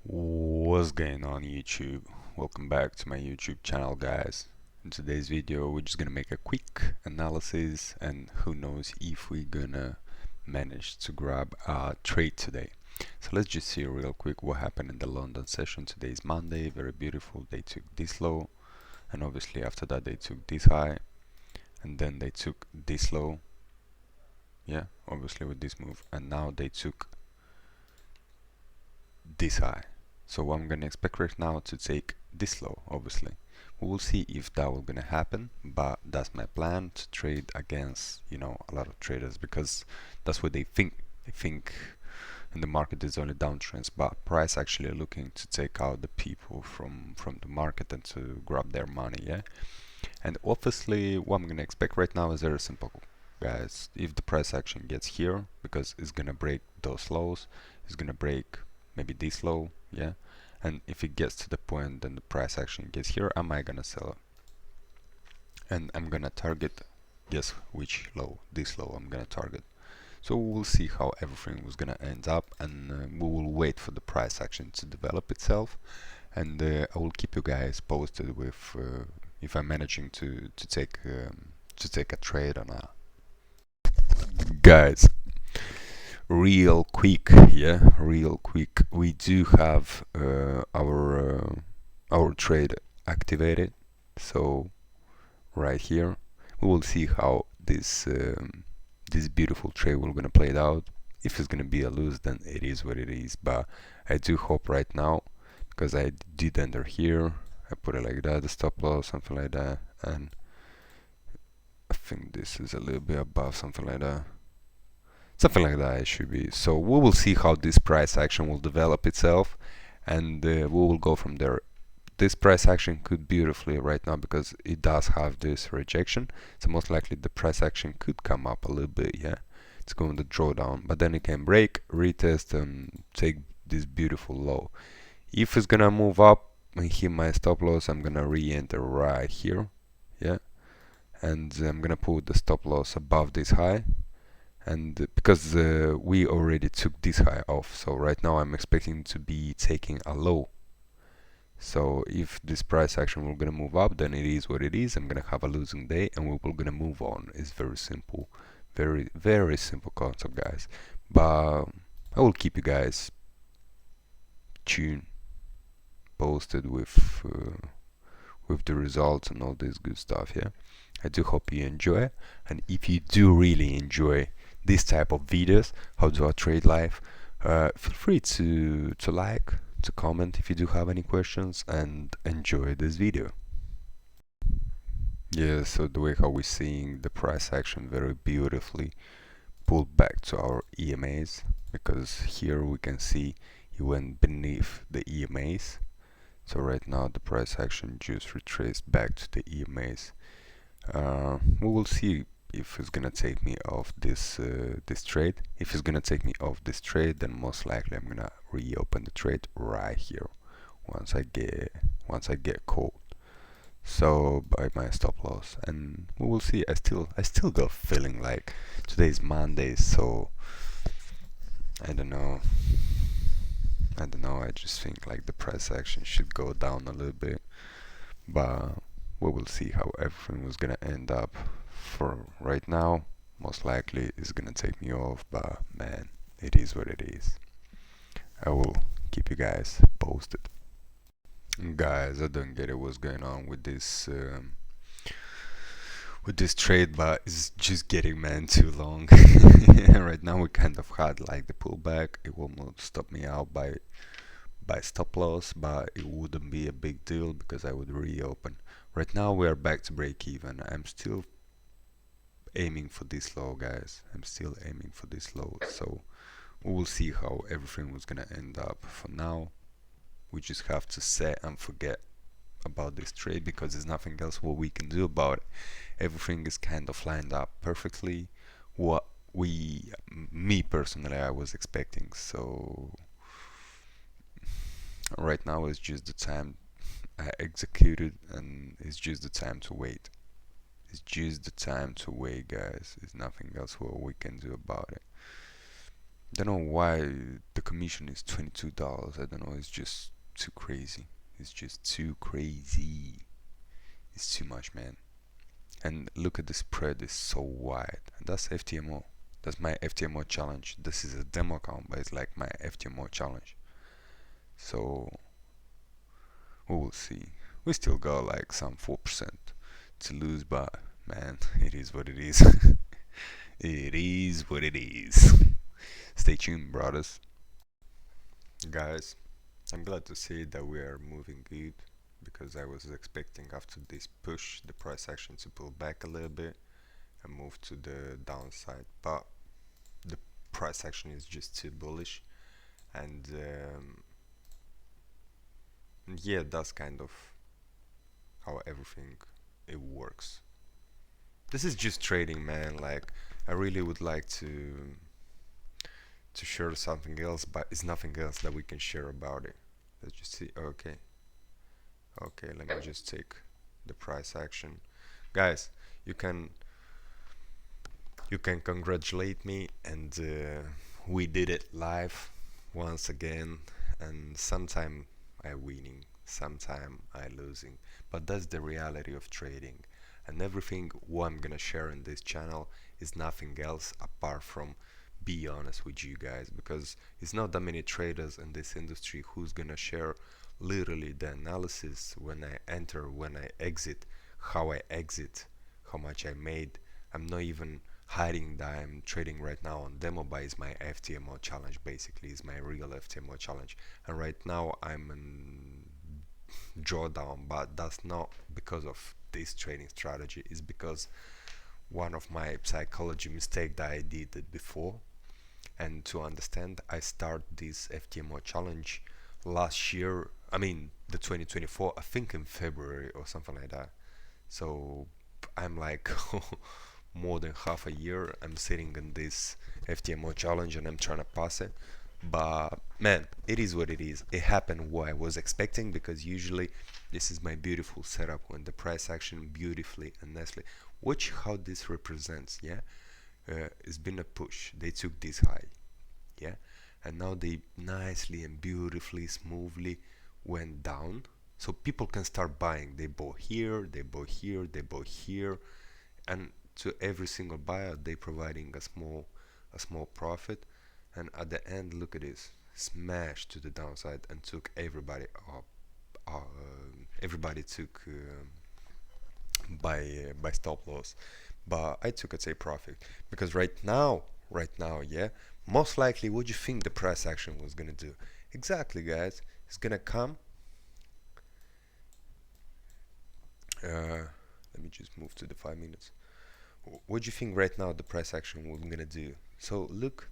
What's going on YouTube? Welcome back to my YouTube channel, guys. In today's video we're just gonna make a quick analysis, and who knows if we're gonna manage to grab a trade today. So let's just see real quick what happened in the London session. Today is Monday, very beautiful. They took this low, and obviously after that they took this high, and then they took this low, yeah, obviously with this move, and now they took this high. So I'm gonna expect right now to take this low, obviously. We will see if that will gonna happen, but that's my plan, to trade against, a lot of traders, because that's what they think. They think in the market is only downtrends, but price actually looking to take out the people from the market and to grab their money, yeah. And obviously what I'm gonna expect right now is very simple, guys. If the price action gets here, because it's gonna break those lows, it's gonna break maybe this low, yeah. And if it gets to the point, then the price action gets here, am I gonna sell it? And I'm gonna target, guess which low? This low I'm gonna target. So we'll see how everything was gonna end up, and we will wait for the price action to develop itself, and I will keep you guys posted with if I'm managing to take a trade or not. Guys, real quick, yeah, real quick, we do have our trade activated. So right here we will see how this beautiful trade will gonna play it out. If it's gonna be a lose, then it is what it is, but I do hope right now, because I did enter here, I put it like that, the stop loss, something like that, and I think this is a little bit above, something like that. Something like that it should be. So we will see how this price action will develop itself, and we will go from there. This price action could beautifully right now, because it does have this rejection, so most likely the price action could come up a little bit, yeah. It's going to draw down, but then it can break, retest, and take this beautiful low. If it's gonna move up and hit my stop loss, I'm gonna re-enter right here, yeah, and I'm gonna put the stop loss above this high, and because we already took this high off, so right now I'm expecting to be taking a low. So if this price action will gonna move up, then it is what it is. I'm gonna have a losing day, and we will gonna move on. It's very simple, very simple concept, guys. But I will keep you guys tuned, posted with the results and all this good stuff, yeah. I do hope you enjoy, and if you do really enjoy this type of videos, how do I trade life, feel free to like, to comment if you do have any questions, and enjoy this video. Yeah, so the way how we're seeing the price action very beautifully pulled back to our EMAs, because here we can see it went beneath the EMAs. So right now the price action just retraced back to the EMAs. We will see if it's gonna take me off this trade. If it's gonna take me off this trade, then most likely I'm gonna reopen the trade right here once I get caught. So by my stop loss, and we will see. I still got feeling like today's Monday, so I don't know. I just think like the price action should go down a little bit, but we will see how everything was gonna end up. For right now, most likely it's gonna take me off, but man, it is what it is. I will keep you guys posted. Guys, I don't get it what's going on with this trade, but it's just getting, man, too long. Right now we kind of had like the pullback. It will not stop me out by stop loss, but it wouldn't be a big deal because I would reopen. Right now we are back to break even. I'm still aiming for this low, guys. I'm still aiming for this low, so we will see how everything was gonna end up. For now, we just have to set and forget about this trade, because there's nothing else what we can do about it. Everything is kind of lined up perfectly what me personally, I was expecting. So right now is just the time I executed, and it's just the time to wait. It's just the time to wait, guys. There's nothing else what we can do about it. Don't know why the commission is $22. I don't know, it's just too crazy. It's just too crazy. It's too much, man. And look at the spread, it's so wide. And that's FTMO. That's my FTMO challenge. This is a demo account, but it's like my FTMO challenge. So we will see. We still got like some 4% to lose, but man, it is what it is. It is what it is. Stay tuned, brothers. Guys, I'm glad to see that we are moving good because I was expecting after this push the price action to pull back a little bit and move to the downside, but the price action is just too bullish, and yeah, that's kind of how everything it works. This is just trading, man. Like, I really would like to share something else, but it's nothing else that we can share about it. Let's just see. Okay, okay, let me just take the price action. Guys, you can you can congratulate me, and we did it live once again. And sometime I winning, sometime I losing, but that's the reality of trading. And everything what I'm gonna share in this channel is nothing else apart from be honest with you guys, because it's not that many traders in this industry who's gonna share literally the analysis when I enter, when I exit, how I exit, how much I made. I'm not even hiding that I'm trading right now on demo buy. Is my FTMO challenge, basically is my real FTMO challenge, and right now I'm in drawdown, but that's not because of this trading strategy. It's because one of my psychology mistake that I did it before. And to understand, I start this FTMO challenge last year, I mean the 2024, I think in February or something like that. So I'm like more than half a year I'm sitting in this FTMO challenge and I'm trying to pass it. But man, it is what it is. It happened what I was expecting, because usually this is my beautiful setup when the price action beautifully and nicely. Watch how this represents, yeah? It's been a push. They took this high, yeah? And now they nicely and beautifully, smoothly went down. So people can start buying. They bought here, they bought here, they bought here, and to every single buyer they providing a small profit. And at the end, look at this, smashed to the downside and took everybody up. Everybody took by stop loss, but I took a take profit, because right now, yeah, most likely, what do you think the price action was gonna do? Exactly, guys, it's gonna come. Let me just move to the 5 minutes. What do you think right now the price action was gonna do? So look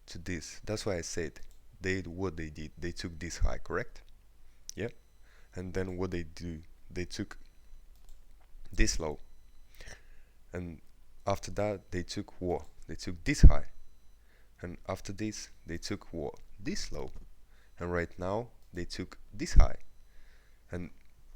to this. That's why I said what they did. They took this high, correct? Yeah. And then what they do? They took this low, and after that they took what? They took this high, and after this they took what? This low, and right now they took this high. And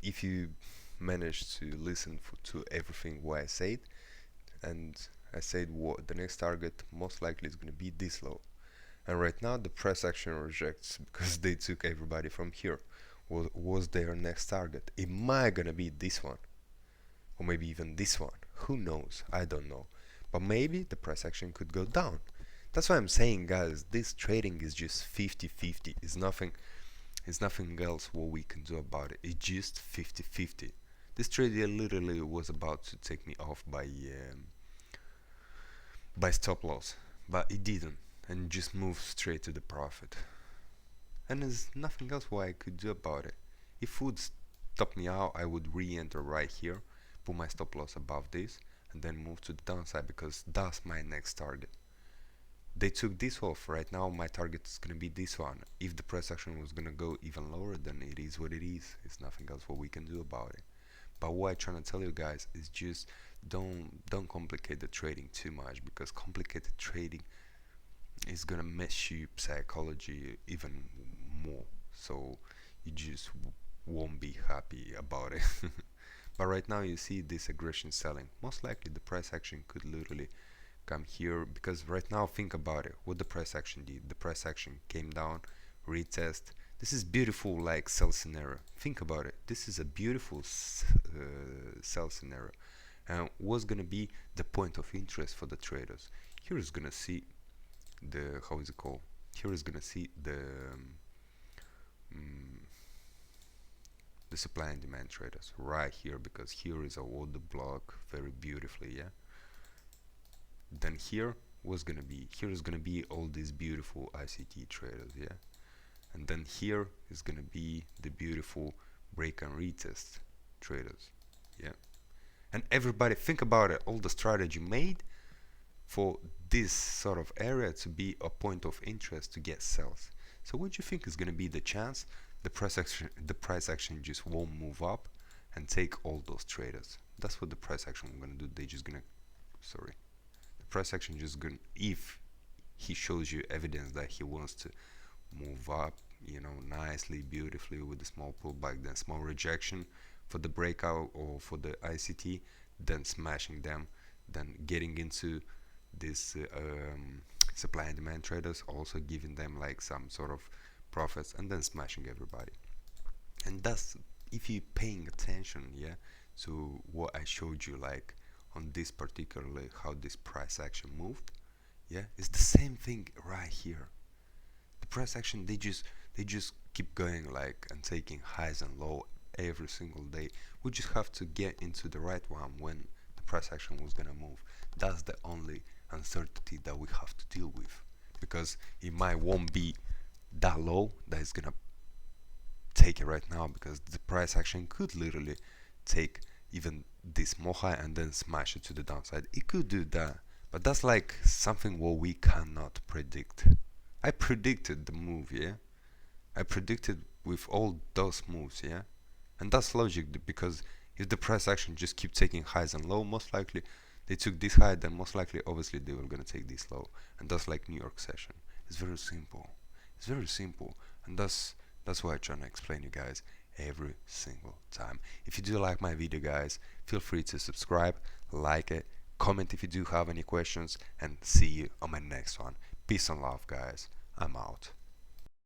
if you manage to listen to everything what I said, and I said what the next target most likely is going to be this low, and right now the price action rejects because they took everybody from here. What was their next target? It might gonna be this one, or maybe even this one. Who knows? I don't know. But maybe the price action could go down. That's why I'm saying, guys, this trading is just 50-50. It's nothing else what we can do about it. It's just 50-50. This trade literally was about to take me off by stop loss, but it didn't, and just moved straight to the profit. And there's nothing else what I could do about it. If it would stop me out, I would re-enter right here, put my stop loss above this, and then move to the downside, because that's my next target. They took this off. Right now my target is gonna be this one. If the price action was gonna go even lower, then it is what it is. It's nothing else what we can do about it. But what I'm trying to tell you guys is just don't complicate the trading too much, because complicated trading is gonna mess you psychology even more. So you just won't be happy about it. But right now you see this aggression selling. Most likely the price action could literally come here, because right now think about it, what the price action did. The price action came down, retest. This is beautiful, like sell scenario. Think about it, this is a beautiful sell scenario. And what's gonna be the point of interest for the traders? Here is gonna see the, how is it called, here is gonna see the supply and demand traders right here, because here is a order block very beautifully, yeah. Then here was gonna be, here is gonna be all these beautiful ICT traders, yeah. And then here is gonna be the beautiful break and retest traders, yeah. And everybody, think about it, all the strategy made for this sort of area to be a point of interest to get sells. So what do you think is gonna be the chance the price action just won't move up and take all those traders? That's what the price action is gonna do. They just gonna, sorry, the price action just gonna, if he shows you evidence that he wants to move up, you know, nicely, beautifully, with a small pullback, then small rejection for the breakout or for the ICT, then smashing them, then getting into this supply and demand traders, also giving them like some sort of profits, and then smashing everybody. And that's, if you're paying attention, yeah, to what I showed you, like on this particularly, how this price action moved, yeah, it's the same thing right here. The price action, they just keep going, like, and taking highs and low every single day. We just have to get into the right one when the price action was gonna move. That's the only uncertainty that we have to deal with, because it might won't be that low that is gonna take it right now, because the price action could literally take even this more high and then smash it to the downside. It could do that, but that's like something what we cannot predict. I predicted the move, yeah. I predicted with all those moves, yeah. And that's logic, because if the price action just keep taking highs and low, most likely they took this high, then most likely obviously they were gonna take this low. And that's like New York session. It's very simple. It's very simple. And that's why I try to explain you guys every single time. If you do like my video, guys, feel free to subscribe, like it, comment if you do have any questions, and see you on my next one. Peace and love, guys. I'm out.